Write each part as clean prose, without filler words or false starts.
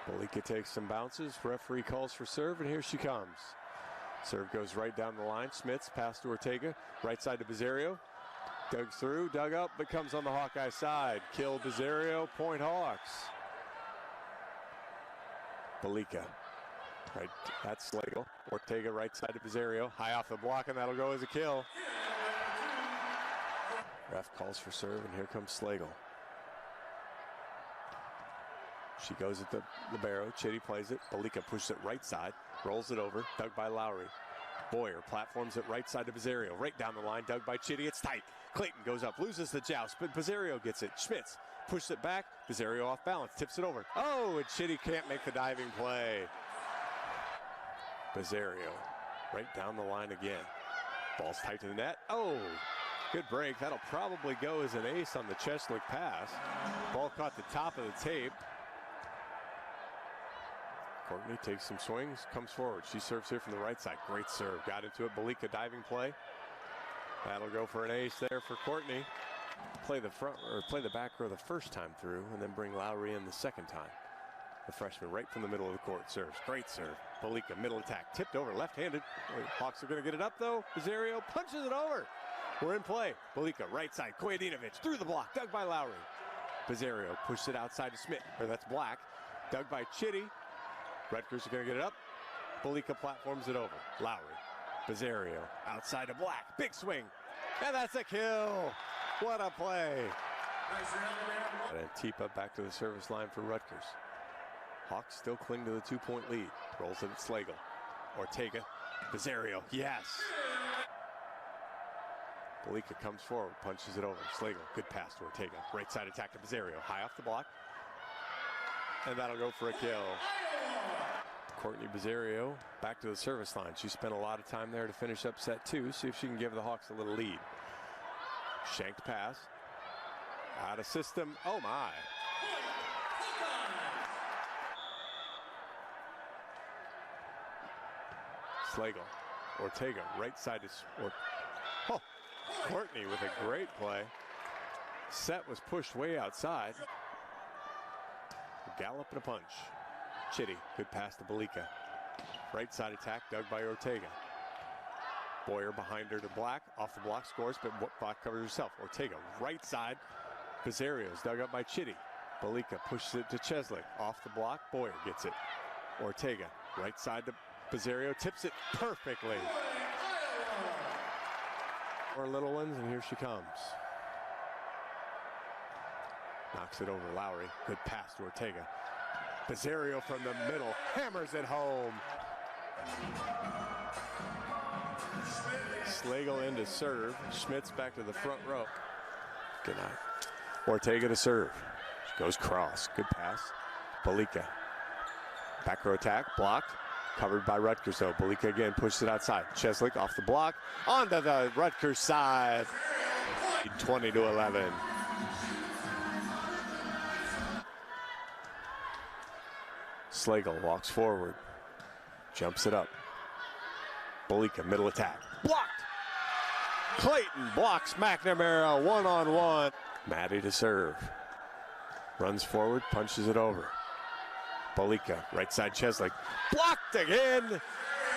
Buckeyes takes some bounces. Referee calls for serve, and here she comes. Serve goes right down the line. Schmitz, pass to Ortega. Right side to Buzzerio. Dug through, dug up, but comes on the Hawkeye side. Kill Buzzerio, point Hawks. Buckeyes. Right, that's Slagle. Ortega right side to Buzzerio. High off the block, and that'll go as a kill. Ref calls for serve, and here comes Slagle. She goes at the libero. Chitty plays it. Buckeyes pushes it right side. Rolls it over. Dug by Lowry. Boyer platforms it right side to Buzzerio. Right down the line. Dug by Chitty. It's tight. Clayton goes up. Loses the joust. But Buzzerio gets it. Schmitz pushes it back. Buzzerio off balance. Tips it over. Oh, and Chitty can't make the diving play. Buzzerio right down the line again. Ball's tight to the net. Oh, good break. That'll probably go as an ace on the Cheslick pass. Ball caught the top of the tape. Courtney takes some swings, comes forward. She serves here from the right side. Great serve. Got into it. Buckeyes diving play. That'll go for an ace there for Courtney. Play the front or play the back row the first time through, and then bring Lowry in the second time. The freshman right from the middle of the court serves. Great serve. Buckeyes middle attack. Tipped over left-handed. Hawks are going to get it up though. Buzzerio punches it over. We're in play. Buckeyes right side. Kojadinovic through the block. Dug by Lowry. Buzzerio pushes it outside to Smith. Or that's Black. Dug by Chitty. Rutgers are going to get it up. Buckeyes platforms it over. Lowry. Buzzerio outside to Black. Big swing. And that's a kill. What a play. And Tipa back to the service line for Rutgers. Hawks still cling to the 2-point lead. Rolls it at Slagle. Ortega. Buzzerio. Yes. Buckeyes comes forward. Punches it over. Slagle. Good pass to Ortega. Right side attack to Buzzerio. High off the block. And that'll go for a kill. Courtney Buzzerio back to the service line. She spent a lot of time there to finish up set 2. See if she can give the Hawks a little lead. Shanked pass. Out of system. Oh my. Slagle. Ortega right side to Courtney with a great play. Set was pushed way outside. A gallop and a punch. Chitty, good pass to Buckeyes. Right side attack, dug by Ortega. Boyer behind her to Black, off the block scores, but Black covers herself. Ortega, right side. Buzzerio's dug up by Chitty. Buckeyes pushes it to Cheslick, off the block, Boyer gets it. Ortega, right side to Buzzerio, tips it perfectly. More little ones, and here she comes. Knocks it over Lowry, good pass to Ortega. Buzzerio from the middle, hammers it home. Slagle in to serve. Schmitz back to the front row. Good night. Ortega to serve. Goes cross. Good pass. Buckeyes. Back row attack. Blocked. Covered by Rutgers though. Buckeyes again pushes it outside. Cheslick off the block. Onto the Rutgers side. 20-11. Slagle walks forward, jumps it up. Buckeyes middle attack, blocked. Clayton blocks McNamara one-on-one. Maddie to serve, runs forward, punches it over. Buckeyes right side Cheslick, blocked again.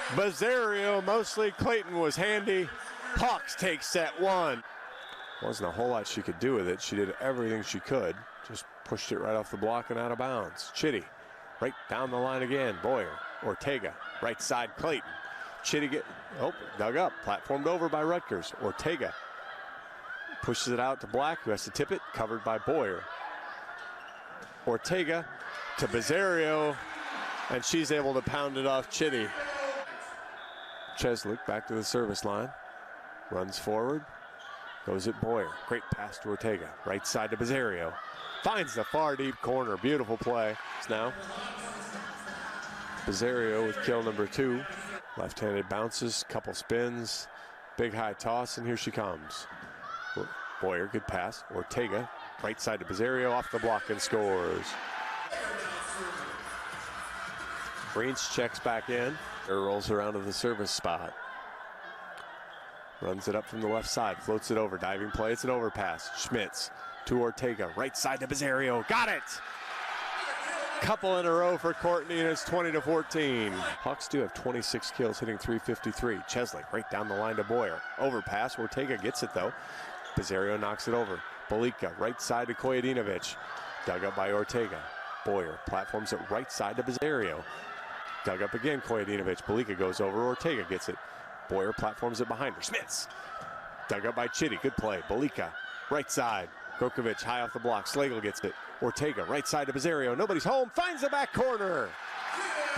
Buzzerio, mostly Clayton was handy. Hawks take set 1. Wasn't a whole lot she could do with it. She did everything she could. Just pushed it right off the block and out of bounds. Chitty. Right down the line again. Boyer. Ortega. Right side Clayton. Chitty dug up. Platformed over by Rutgers. Ortega pushes it out to Black, who has to tip it. Covered by Boyer. Ortega to Buzzerio. And she's able to pound it off Chitty. Cheslick back to the service line. Runs forward. Goes at Boyer. Great pass to Ortega. Right side to Buzzerio. Finds the far deep corner. Beautiful play. Now Buzzerio with kill number 2. Left-handed bounces, couple spins, big high toss, and here she comes. Boyer, good pass. Ortega, right side to Buzzerio, off the block and scores. Greens checks back in. Rolls around to the service spot. Runs it up from the left side, floats it over, diving play. It's an overpass. Schmitz to Ortega, right side to Buzzerio. Got it! Couple in a row for Courtney, and it's 20-14. Hawks do have 26 kills, hitting .353. Cheslick right down the line to Boyer. Overpass. Ortega gets it, though. Buzzerio knocks it over. Balica right side to Koyedinovich. Dug up by Ortega. Boyer platforms it right side to Buzzerio. Dug up again, Koyedinovich. Balica goes over. Ortega gets it. Boyer platforms it behind her. Smits. Dug up by Chitty. Good play. Balica right side. Grokovic high off the block. Slagle gets it. Ortega right side to Buzzerio. Nobody's home. Finds the back corner.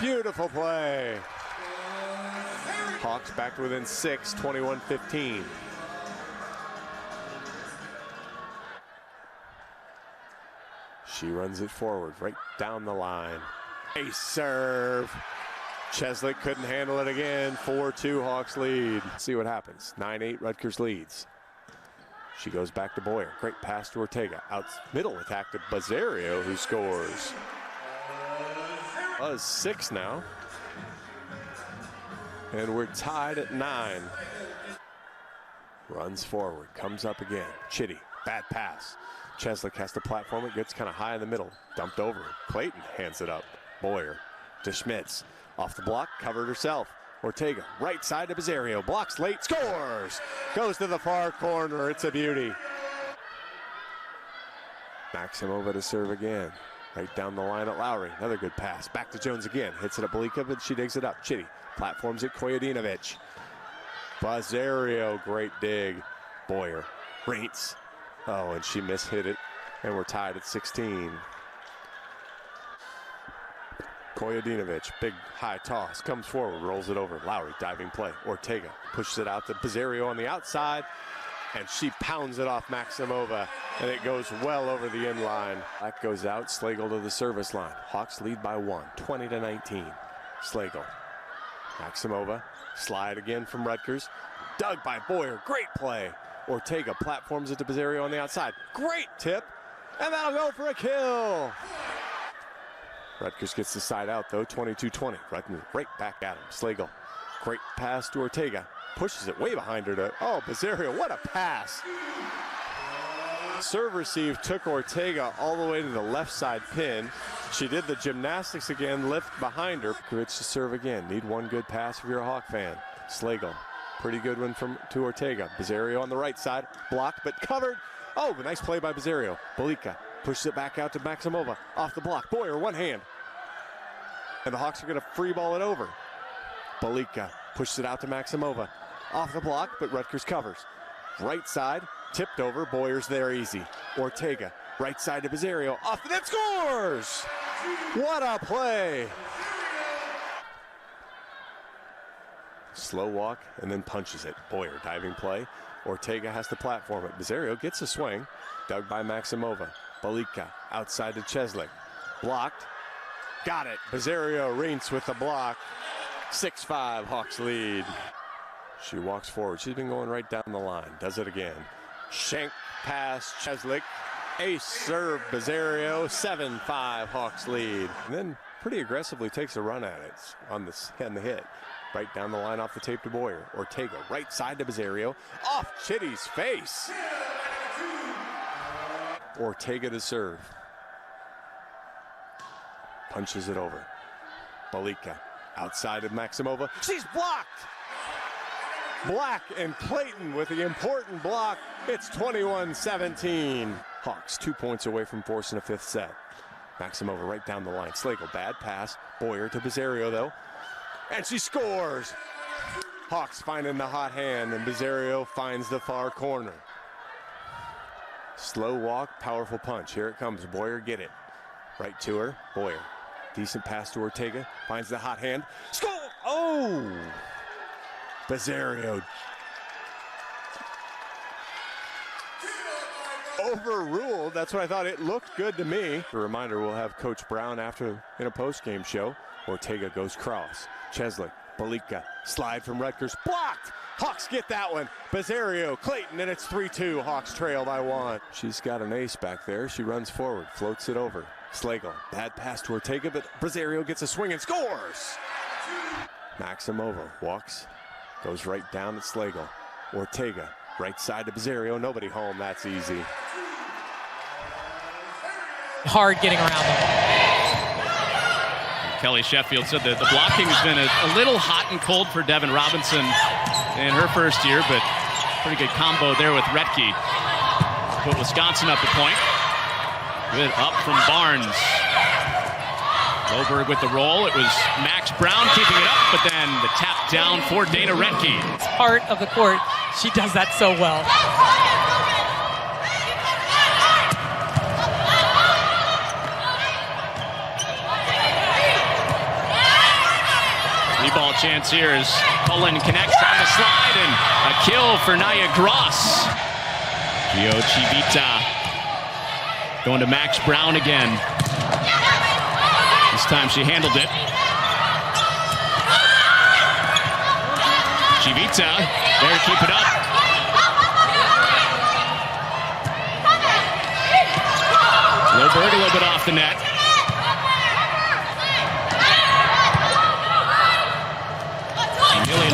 Beautiful play. Hawks back to within 6, 21-15. She runs it forward, right down the line. Ace serve. Cheslick couldn't handle it again. 4-2 Hawks lead. Let's see what happens. 9-8 Rutgers leads. She goes back to Boyer. Great pass to Ortega. Out middle attack to Buzzerio, who scores. Buzz 6 now. And we're tied at 9. Runs forward, comes up again. Chitty, bad pass. Cheslick has to platform it, gets kind of high in the middle. Dumped over. Clayton hands it up. Boyer to Schmitz. Off the block, covered herself. Ortega, right side to Buzzerio. Blocks late, scores! Goes to the far corner. It's a beauty. Maximova to serve again. Right down the line at Lowry. Another good pass. Back to Jones again. Hits it at Balica, but she digs it up. Chitty platforms it, Koyedinovich. Buzzerio, great dig. Boyer, Reitz. Oh, and she mishit it. And we're tied at 16. Koyedinovich, big high toss, comes forward, rolls it over. Lowry, diving play. Ortega pushes it out to Buzzerio on the outside, and she pounds it off Maximova, and it goes well over the end line. Black goes out, Slagle to the service line. Hawks lead by 1, 20-19. Slagle, Maximova, slide again from Rutgers. Dug by Boyer, great play. Ortega platforms it to Buzzerio on the outside. Great tip, and that'll go for a kill. Rutgers gets the side out, though, 22-20. Rutgers right back at him. Slagle, great pass to Ortega. Pushes it way behind her to, oh, Buzzerio, what a pass. Serve receive took Ortega all the way to the left side pin. She did the gymnastics again, lift behind her. Kovic to serve again. Need one good pass if you're a Hawk fan. Slagle, pretty good one to Ortega. Buzzerio on the right side, blocked but covered. Oh, nice play by Buzzerio. Balica pushes it back out to Maximova. Off the block. Boyer, one hand. And the Hawks are going to free ball it over. Balica pushes it out to Maximova. Off the block, but Rutgers covers. Right side, tipped over. Boyer's there easy. Ortega, right side to Buzzerio. Off the net, scores! What a play! Slow walk and then punches it. Boyer, diving play. Ortega has to platform it. Buzzerio gets a swing. Dug by Maximova. Balica outside to Cheslick. Blocked. Got it. Buzzerio Reitz with the block. 6-5 Hawks lead. She walks forward. She's been going right down the line. Does it again. Shank pass Cheslick. Ace serve Buzzerio. 7-5 Hawks lead. And then pretty aggressively takes a run at it on the hit. Right down the line off the tape to Boyer. Ortega right side to Buzzerio. Off Chitty's face. Ortega to serve. Punches it over. Balica outside of Maximova. She's blocked! Black and Clayton with the important block. It's 21-17. Hawks 2 points away from forcing a fifth set. Maximova right down the line. Slagle, bad pass. Boyer to Buzzerio, though. And she scores! Hawks finding the hot hand, and Buzzerio finds the far corner. Slow walk, powerful punch. Here it comes. Boyer, get it. Right to her. Boyer. Decent pass to Ortega. Finds the hot hand. Score! Oh! Buzzerio. Overruled. That's what I thought. It looked good to me. A reminder, we'll have Coach Brown after in a post-game show. Ortega goes cross. Cheslick. Balica. Slide from Rutgers. Blocked! Hawks get that one. Buzzerio, Clayton, and it's 3-2. Hawks trail by 1. She's got an ace back there. She runs forward, floats it over. Slagle, bad pass to Ortega, but Buzzerio gets a swing and scores! Maximova walks, goes right down at Slagle. Ortega, right side to Buzzerio. Nobody home, that's easy. Hard getting around them. Kelly Sheffield said that the blocking has been a little hot and cold for Devin Robinson in her first year, but pretty good combo there with Retke. Put Wisconsin up a point. Good up from Barnes. Loberg with the roll. It was Max Brown keeping it up, but then the tap down for Dana Retke. It's part of the court. She does that so well. Ball chance here as Cullen connects on the slide, and a kill for Nia Gross. Gio Chivita going to Max Brown again. This time she handled it. Chivita there to keep it up. Loberg a little bit off the net.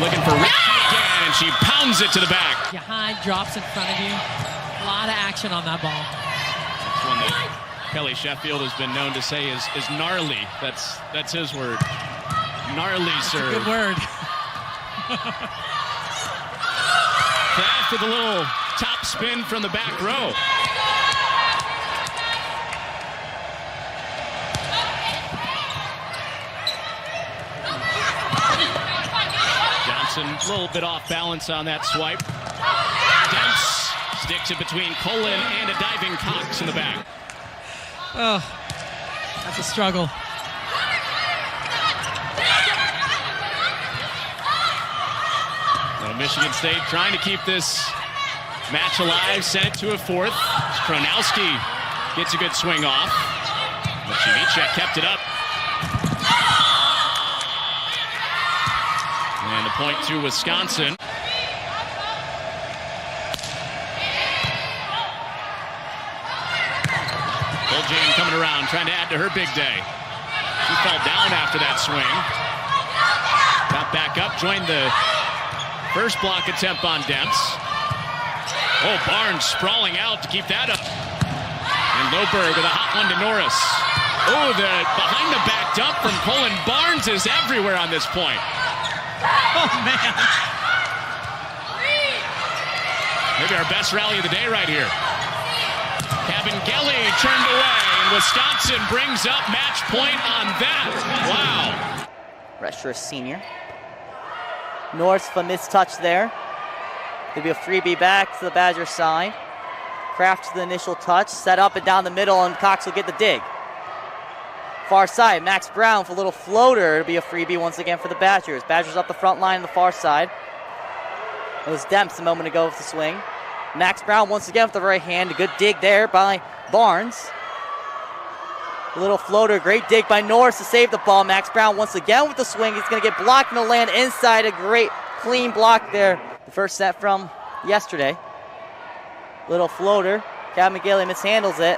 Looking for Retke again, and she pounds it to the back. Behind, drops in front of you. A lot of action on that ball. That's one that Kelly Sheffield has been known to say is gnarly. That's his word. Gnarly serve. Good word. After the little top spin from the back row. A little bit off balance on that swipe. Demps sticks it between Cullen and a diving Cox in the back. Oh, that's a struggle. Well, Michigan State trying to keep this match alive, sent to a fourth. Kronowski gets a good swing off. Chivita kept it up. And the point to Wisconsin. Jade coming around, trying to add to her big day. She fell down after that swing. Got back up, joined the first block attempt on Demps. Oh, Barnes sprawling out to keep that up. And Loberg with a hot one to Norris. Oh, the behind the back dump from Cullen. Barnes is everywhere on this point. Oh, man. Maybe our best rally of the day right here. Cabangeli turned away, and Wisconsin brings up match point on that. Wow. Resher, senior. North for missed touch there. There'll be a freebie back to the Badger side. Kraft to the initial touch, set up and down the middle, and Cox will get the dig. Far side, Max Brown for a little floater. It'll be a freebie once again for the Badgers. Badgers up the front line on the far side. It was Demps a moment ago with the swing. Max Brown once again with the right hand. A good dig there by Barnes. A little floater, great dig by Norris to save the ball. Max Brown once again with the swing. He's going to get blocked and land inside. A great clean block there. The first set from yesterday. Little floater. Cabangeli mishandles it.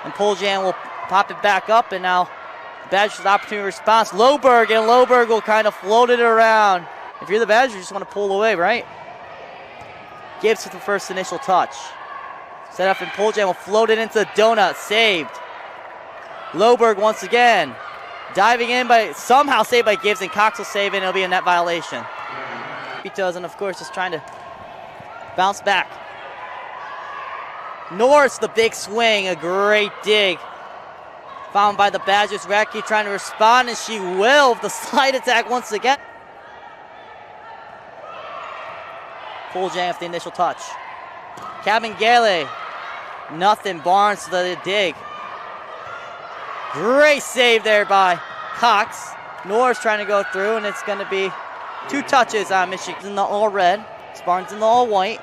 And Poljan will pop it back up, and now the Badgers' opportunity response. Loberg, and Loberg will kind of float it around. If you're the Badgers, you just want to pull away, right? Gibbs with the first initial touch. Set up, and Poljan will float it into the donut. Saved. Loberg once again. Diving in by, somehow saved by Gibbs, and Cox will save it, and it'll be a net violation. He does, and of course, just trying to bounce back. Norris, the big swing, a great dig. Found by the Badgers. Retke trying to respond, and she will with the slide attack once again. Poljan with the initial touch. Cabangeli, nothing. Barnes to the dig. Great save there by Cox. Norris trying to go through, and it's going to be 2 touches on Michigan in the all red. Spartans in the all white.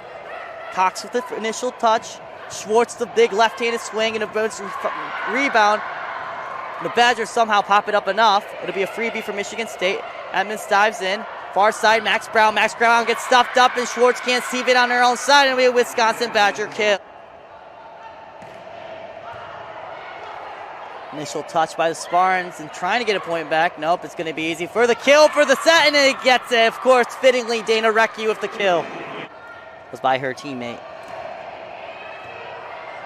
Cox with the initial touch. Schwartz the big left-handed swing and a rebound. The Badgers somehow pop it up enough. It'll be a freebie for Michigan State. Edmonds dives in. Far side, Max Brown. Max Brown gets stuffed up, and Schwartz can't save it on her own side, and it'll be a Wisconsin Badger kill. Initial touch by the Spartans and trying to get a point back. Nope, it's going to be easy for the kill for the set, and it gets it. Of course, fittingly, Dana Retke with the kill. It was by her teammate,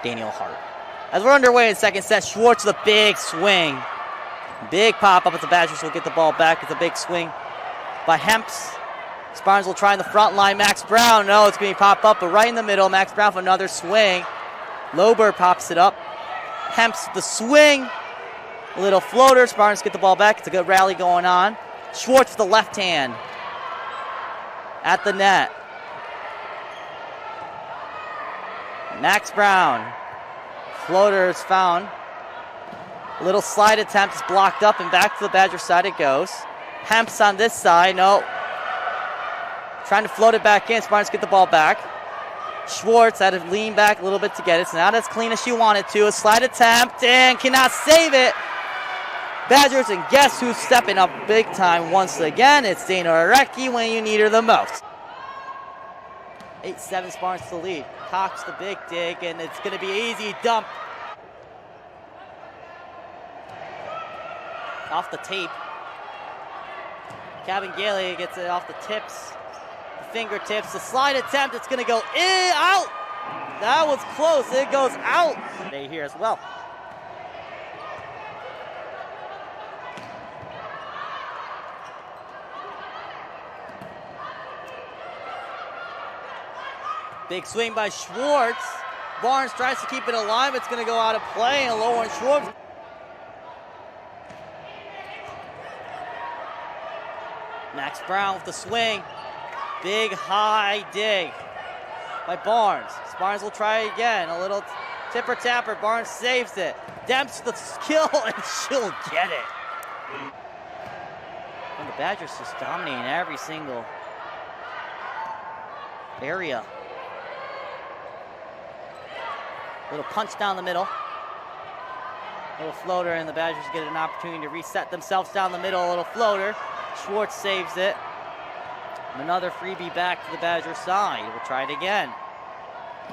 Daniel Hart. As we're underway in second set, Schwartz with a big swing. Big pop up, but the Badgers will get the ball back. It's a big swing by Demps. Spartans will try in the front line. Max Brown, no, it's going to pop up, but right in the middle. Max Brown for another swing. Loberg pops it up. Demps the swing. A little floater. Spartans get the ball back. It's a good rally going on. Schwartz with the left hand at the net. Max Brown. Floater is found. A little slide attempt is blocked up, and back to the Badger side it goes. Demps on this side. No. Trying to float it back in. Spartans get the ball back. Schwartz had to lean back a little bit to get it. It's not as clean as she wanted to. A slide attempt and cannot save it. Badgers, and guess who's stepping up big time once again? It's Dana Arecki when you need her the most. 8-7 Spartans to lead. Cox the big dig, and it's going to be an easy dump. Off the tape. Cabin Gailey gets it off the tips. Fingertips, the slide attempt, it's gonna go in, out. That was close, it goes out. They here as well. Big swing by Schwartz. Barnes tries to keep it alive, it's gonna go out of play, and Lauren Schwartz. Max Brown with the swing. Big high dig by Barnes. Barnes will try again. A little tipper tapper. Barnes saves it. Demps the skill, and she'll get it. And the Badgers just dominating every single area. Little punch down the middle. Little floater, and the Badgers get an opportunity to reset themselves down the middle. A little floater. Schwartz saves it. Another freebie back to the Badger side. We'll try it again.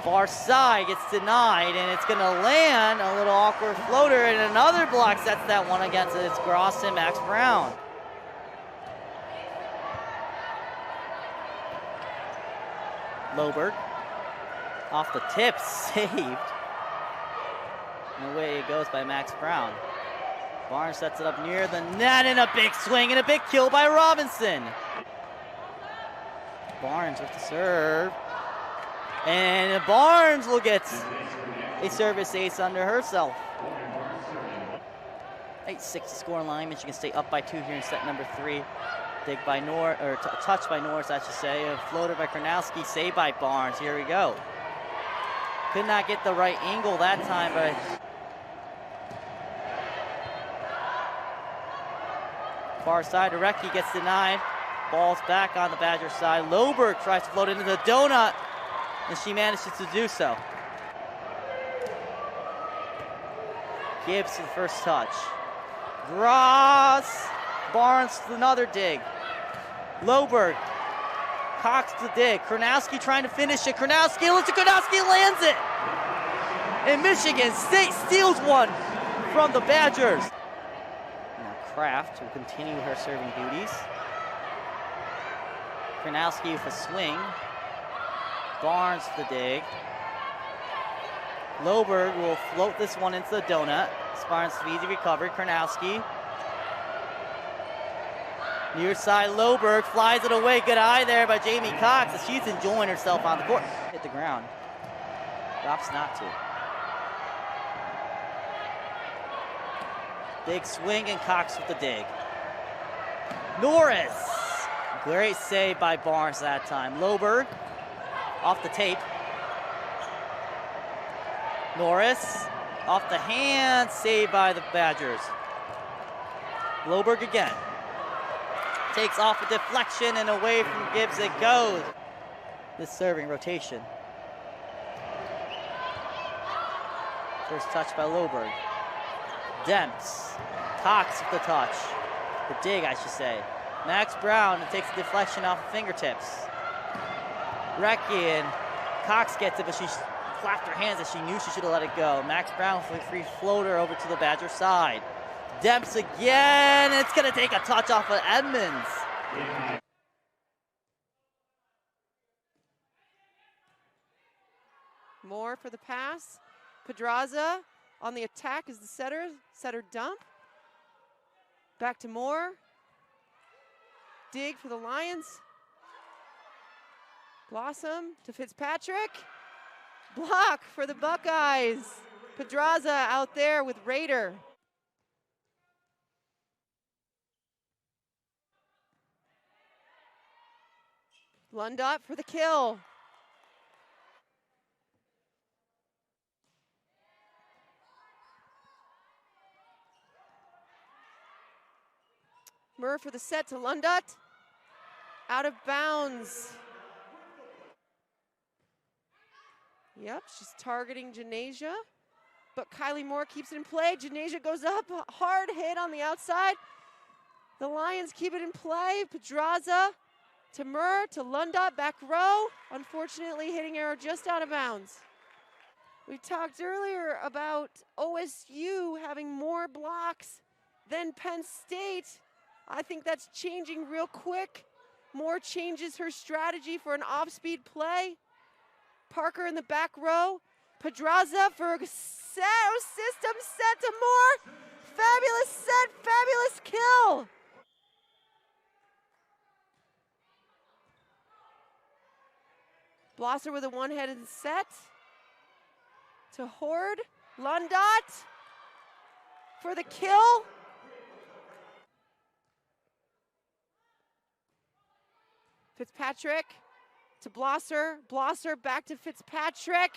Far side gets denied, and it's going to land. A little awkward floater, and another block sets that one against it. It's Gross and Max Brown. Loberg off the tip, saved. And away it goes by Max Brown. Barnes sets it up near the net, and a big swing and a big kill by Robinson. Barnes with the serve. And Barnes will get a service ace under herself. 8-6 score line. Michigan State up by 2 here in set number 3. Dig by Norris, or touch by Norris, I should say. A floater by Karnowski, saved by Barnes. Here we go. Could not get the right angle that time, but far side, Arecki gets denied. Ball's back on the Badger side. Loberg tries to float into the donut, and she manages to do so. Gibbs to the first touch. Gross. Barnes to another dig. Loberg. Cox to the dig. Karnowski trying to finish it. Karnowski lands it. And Michigan State steals one from the Badgers. Now Kraft will continue her serving duties. Karnowski with a swing. Barnes to the dig. Loberg will float this one into the donut. Spartans easy recovery. Karnowski. Near side, Loberg flies it away. Good eye there by Jamie Cox as she's enjoying herself on the court. Hit the ground. Drops not to. Big swing, and Cox with the dig. Norris. Great save by Barnes that time. Loberg off the tape. Norris off the hand, saved by the Badgers. Loberg again. Takes off a deflection, and away from Gibbs it goes. This serving rotation. First touch by Loberg. Demps. Cox with the touch. The dig, I should say. Max Brown takes the deflection off of fingertips. Recki, and Cox gets it, but she flapped her hands as she knew she should have let it go. Max Brown with a free floater over to the Badger side. Demps again, and it's going to take a touch off of Edmonds. Moore for the pass. Podraza on the attack is the setter. Setter dump. Back to Moore. Dig for the Lions. Blossom to Fitzpatrick. Block for the Buckeyes. Podraza out there with Raider. Lundot for the kill. Murr for the set to Lundot. Out of bounds. Yep, she's targeting Janasia, but Kylie Moore keeps it in play. Janasia goes up, hard hit on the outside. The Lions keep it in play. Podraza to Murr, to Lundot, back row. Unfortunately, hitting arrow just out of bounds. We talked earlier about OSU having more blocks than Penn State. I think that's changing real quick. Moore changes her strategy for an off-speed play. Parker in the back row. Podraza for a system set to Moore. Fabulous set, fabulous kill. Blosser with a one-headed set to Horde. Lundot for the kill. Fitzpatrick to Blosser. Blosser back to Fitzpatrick.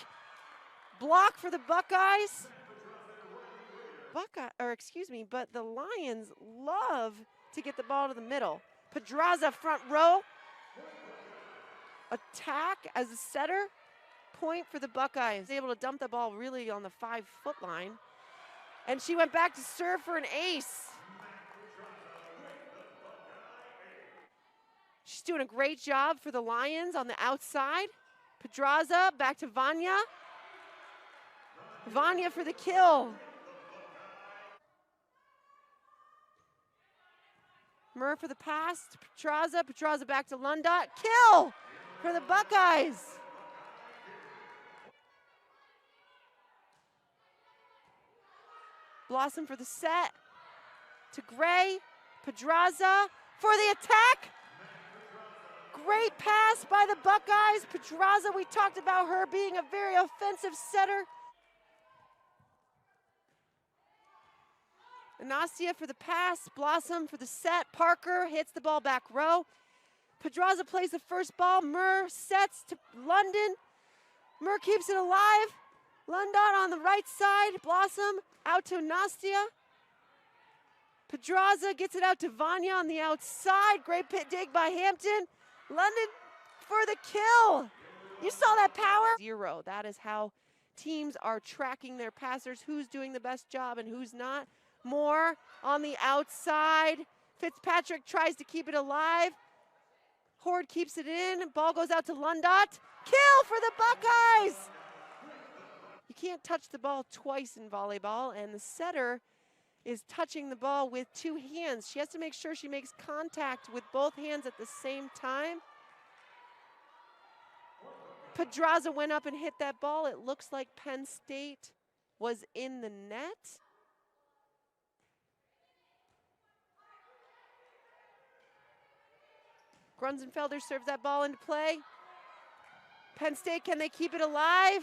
Block for the Buckeyes. But the Lions love to get the ball to the middle. Podraza front row. Attack as a setter. Point for the Buckeyes. Able to dump the ball really on the 5-foot line. And she went back to serve for an ace. She's doing a great job for the Lions on the outside. Podraza back to Vanya. Vanya for the kill. Murr for the pass to Podraza. Podraza back to Lundot. Kill for the Buckeyes. Blossom for the set to Gray. Podraza for the attack. Great pass by the Buckeyes. Podraza, we talked about her being a very offensive setter. Anastia for the pass. Blossom for the set. Parker hits the ball back row. Podraza plays the first ball. Murr sets to London. Murr keeps it alive. Lundot on the right side. Blossom out to Anastia. Podraza gets it out to Vanya on the outside. Great pit dig by Hampton. London for the kill. You saw that power? 0. That is how teams are tracking their passers, who's doing the best job and who's not. Moore on the outside. Fitzpatrick tries to keep it alive. Horde keeps it in. Ball goes out to Lundot. Kill for the Buckeyes. You can't touch the ball twice in volleyball, and the setter is touching the ball with 2 hands. She has to make sure she makes contact with both hands at the same time. Podraza went up and hit that ball. It looks like Penn State was in the net. Grunzenfelder serves that ball into play. Penn State, can they keep it alive?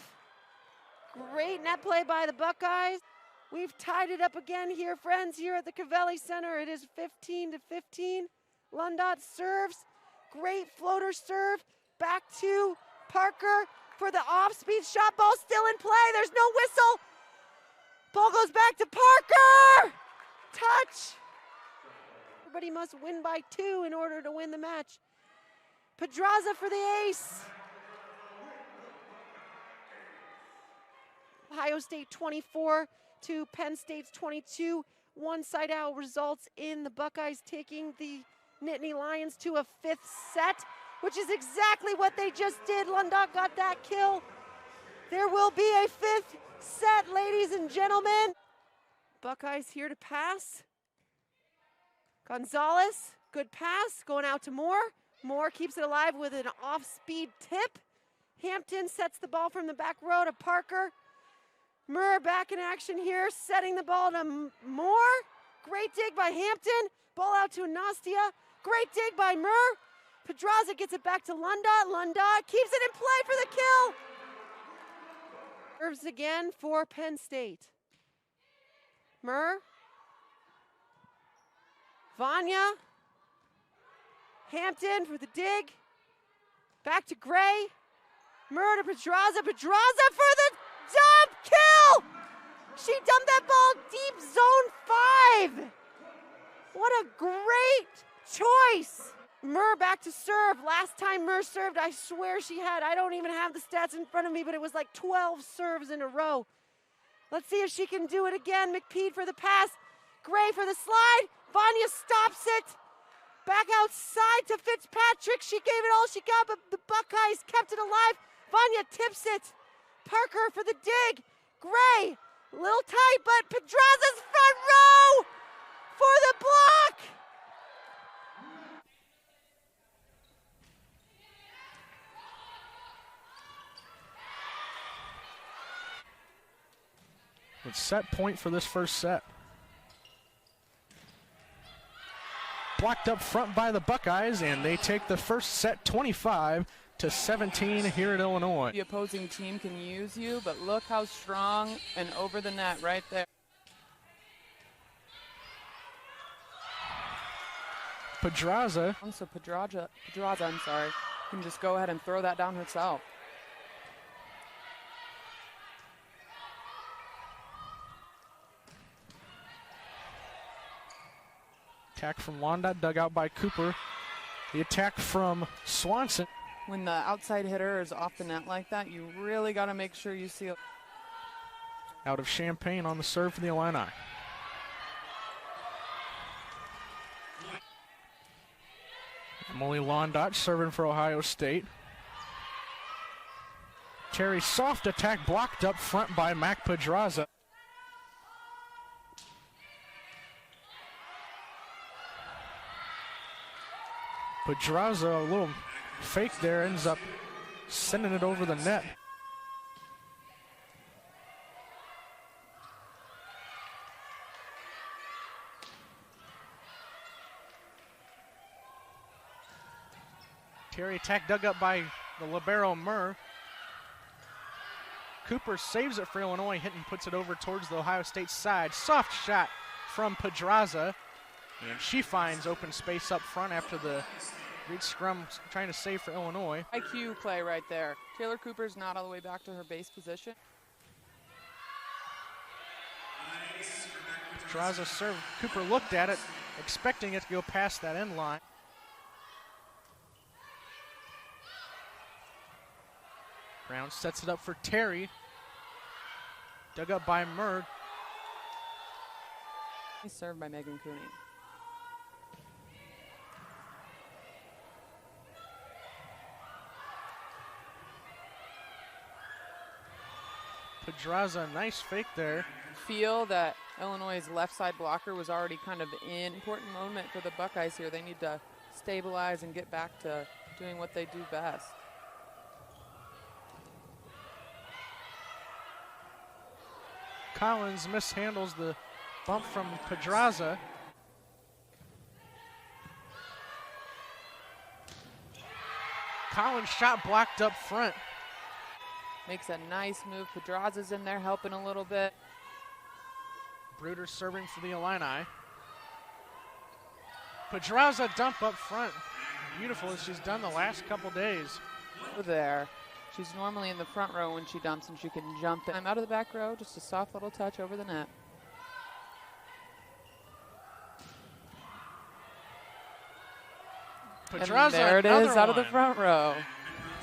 Great net play by the Buckeyes. We've tied it up again here, friends, here at the Covelli Center. It is 15-15. Lundot serves. Great floater serve. Back to Parker for the off-speed shot. Ball still in play. There's no whistle. Ball goes back to Parker. Touch. Everybody must win by 2 in order to win the match. Podraza for the ace. Ohio State 24 to Penn State's 22. One side out results in the Buckeyes taking the Nittany Lions to a 5th set, which is exactly what they just did. Lundot got that kill. There will be a 5th set, ladies and gentlemen. Buckeyes here to pass. Gonzalez, good pass, going out to Moore. Moore keeps it alive with an off-speed tip. Hampton sets the ball from the back row to Parker. Murr back in action here, setting the ball to Moore. Great dig by Hampton. Ball out to Nastia. Great dig by Murr. Podraza gets it back to Lundot. Lundot keeps it in play for the kill. Serves again for Penn State. Murr. Vanya. Hampton for the dig. Back to Gray. Murr to Podraza. Podraza for the dump. Kill! She dumped that ball deep zone 5. What a great choice. Murr back to serve. Last time Murr served, I swear she had, I don't even have the stats in front of me, but it was like 12 serves in a row. Let's see if she can do it again. McPeed for the pass. Gray for the slide. Vanya stops it. Back outside to Fitzpatrick. She gave it all she got, but the Buckeyes kept it alive. Vanya tips it. Parker for the dig. Gray, a little tight, but Podraza's front row for the block. It's set point for this first set. Blocked up front by the Buckeyes, and they take the first set 25-17 here at Illinois. The opposing team can use you, but look how strong and over the net right there. Podraza. So Podraza, I'm sorry, can just go ahead and throw that down herself. Attack from Wanda, dug out by Cooper. The attack from Swanson. When the outside hitter is off the net like that, you really got to make sure you see it. Out of Champaign on the serve for the Illini. Emily Londot serving for Ohio State. Terry soft attack blocked up front by Mac Podraza. Podraza, a little fake there, ends up sending it over the net. Terry attack dug up by the libero Murr. Cooper saves it for Illinois, hit and puts it over towards the Ohio State side. Soft shot from Podraza, and she finds open space up front after the reach scrum trying to save for Illinois. IQ play right there. Taylor Cooper's not all the way back to her base position. Podraza serve. Cooper looked at it, expecting it to go past that end line. Brown sets it up for Terry. Dug up by Murr. He's served by Megan Cooney. Podraza, nice fake there. Feel that Illinois' left side blocker was already kind of in important moment for the Buckeyes here. They need to stabilize and get back to doing what they do best. Collins mishandles the bump from Podraza. Collins shot blocked up front. Makes a nice move. Podraza's in there helping a little bit. Bruder serving for the Illini. Podraza dump up front. Beautiful as she's done the last couple days. There. She's normally in the front row when she dumps, and she can jump in. I'm out of the back row, just a soft little touch over the net. Podraza, and there it is out of the one. front row.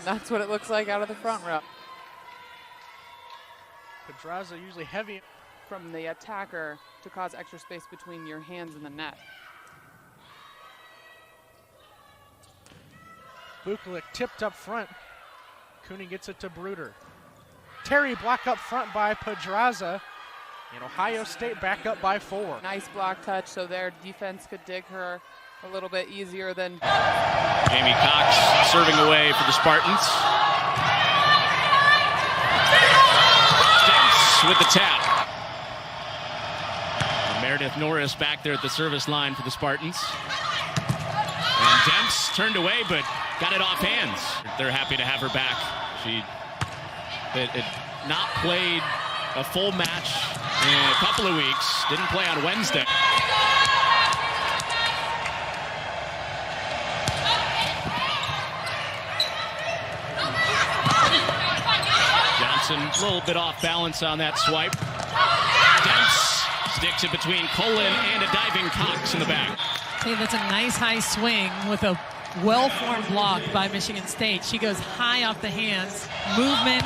That's what it looks like out of the front row. Podraza usually heavy. From the attacker to cause extra space between your hands and the net. Bukalik tipped up front. Cooney gets it to Bruder. Terry block up front by Podraza. And Ohio State back up by 4. Nice block touch, so their defense could dig her a little bit easier than. Jamie Cox serving away for the Spartans. Demps with the tap. Meredith Norris back there at the service line for the Spartans. And Demps turned away, but got it off hands. They're happy to have her back. She had not played a full match in a couple of weeks. Didn't play on Wednesday. Johnson a little bit off balance on that swipe. Demps sticks it between Colin and a diving Cox in the back. Hey, that's a nice high swing with a well-formed block by Michigan State. She goes high off the hands, movement.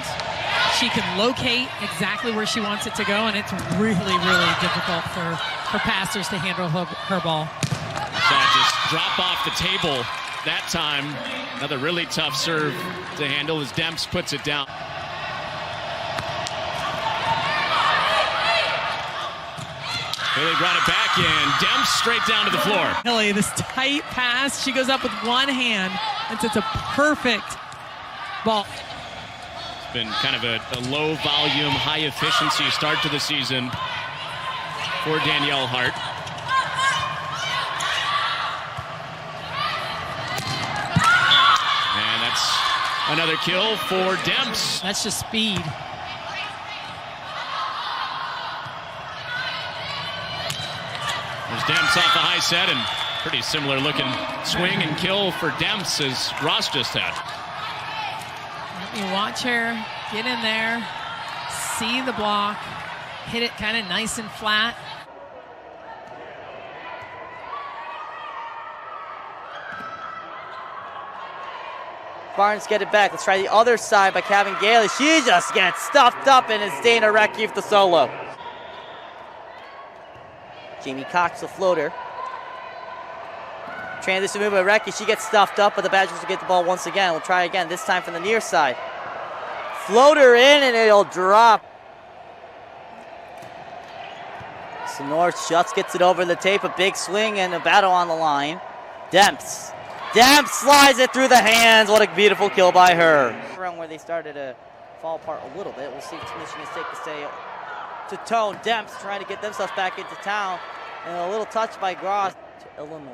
She can locate exactly where she wants it to go, and it's really, really difficult for passers to handle her ball. So just drop off the table that time. Another really tough serve to handle as Demps puts it down. Haley brought it back in. Demps straight down to the floor. Haley, this tight pass. She goes up with one hand. It's a perfect ball. It's been kind of a low volume, high efficiency start to the season for Danielle Hart. And that's another kill for Demps. That's just speed. There's Demps off the high set, and pretty similar looking swing and kill for Demps as Ross just had. You watch her get in there, see the block, hit it kind of nice and flat. Barnes get it back. Let's try the other side by Kevin Gailey. She just gets stuffed up, and it's Dana Recchi with the solo. Jamie Cox, the floater. Transition move by Recchi. She gets stuffed up, but the Badgers will get the ball once again. We'll try again, this time from the near side. Floater in, and it'll drop. So Norris just gets it over the tape. A big swing and a battle on the line. Demps. Demps slides it through the hands. What a beautiful kill by her. Around where they started to fall apart a little bit. We'll see if Michigan State can stay to tone. Demps trying to get themselves back into town. And a little touch by Gross to Illinois.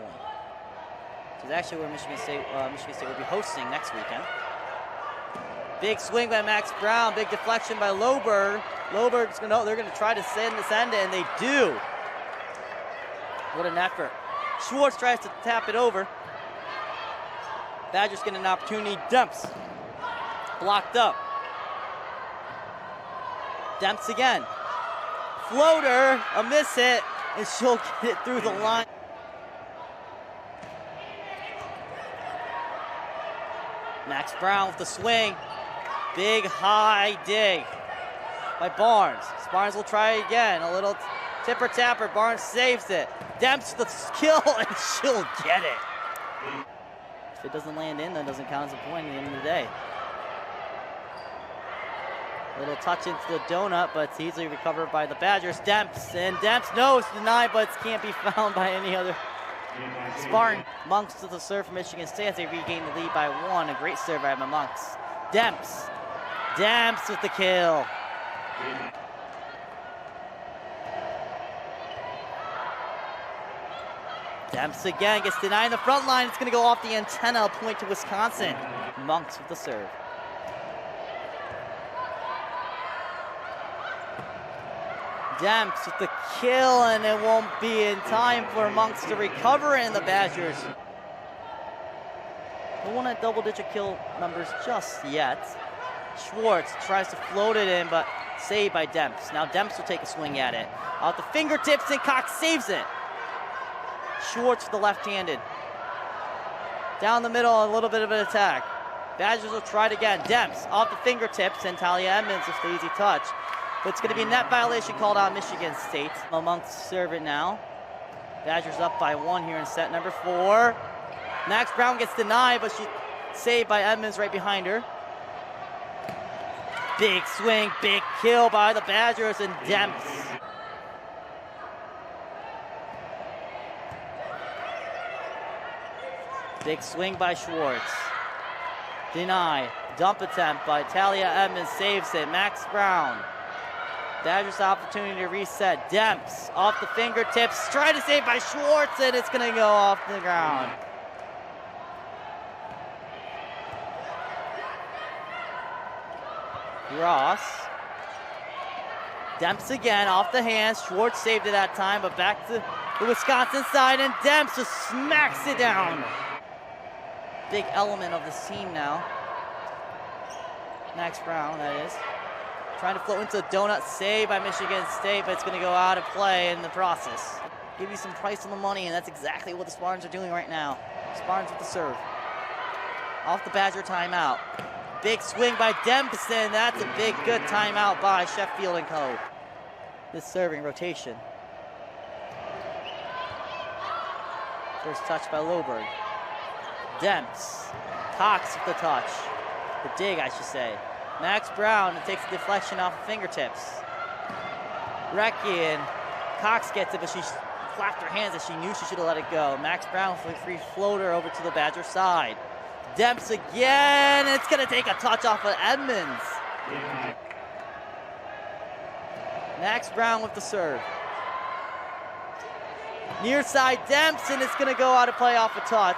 Which is actually where Michigan State will be hosting next weekend. Big swing by Max Brown. Big deflection by Loberg. Loberg's they're going to try to send it, and they do. What an effort. Schwartz tries to tap it over. Badgers get an opportunity. Demps blocked up. Demps again. Floater, a miss hit, and she'll get it through the line. Max Brown with the swing. Big high dig by Barnes. Barnes will try again. A little tipper tapper. Barnes saves it. Demps the kill, and she'll get it. If it doesn't land in, that doesn't count as a point at the end of the day. Little touch into the donut, but it's easily recovered by the Badgers. Demps, and Demps knows denied, but can't be found by any other Spartan. Monks to the serve for Michigan State as they regain the lead by one. A great serve by Monks. Demps. Demps with the kill. Demps again gets denied in the front line. It's going to go off the antenna, point to Wisconsin. Monks with the serve. Demps with the kill, and it won't be in time for Monks to recover, and the Badgers don't want double-digit kill numbers just yet. Schwartz tries to float it in, but saved by Demps. Now Demps will take a swing at it. Out the fingertips, and Cox saves it. Schwartz with the left-handed. Down the middle, a little bit of an attack. Badgers will try it again. Demps off the fingertips, and Talia Edmonds with the easy touch. But it's going to be a net violation called on Michigan State. Monks serve it now. Badgers up by one here in set number 4. Max Brown gets denied, but she's saved by Edmonds right behind her. Big swing, big kill by the Badgers, and Demps. Big swing by Schwartz. Deny. Dump attempt by Talia Edmonds, saves it. Max Brown Badgers opportunity to reset. Demps off the fingertips, trying to save by Schwartz, and it's going to go off the ground. Ross. Demps again off the hands. Schwartz saved it that time, but back to the Wisconsin side, and Demps just smacks it down. Big element of this team now. Max Brown, that is. Trying to float into a donut save by Michigan State, but it's going to go out of play in the process. Give you some price on the money, and that's exactly what the Spartans are doing right now. Spartans with the serve. Off the Badger timeout. Big swing by Dempson. That's a big, good timeout by Sheffield and Co. This serving rotation. First touch by Loberg. Demps. Cox with the touch. The dig, I should say. Max Brown takes a deflection off of fingertips. Recky and Cox gets it, but she flapped her hands as she knew she should have let it go. Max Brown for a free floater over to the Badger side. Demps again, and it's going to take a touch off of Edmonds. Max Brown with the serve. Near side Demps, and it's going to go out of play off a touch.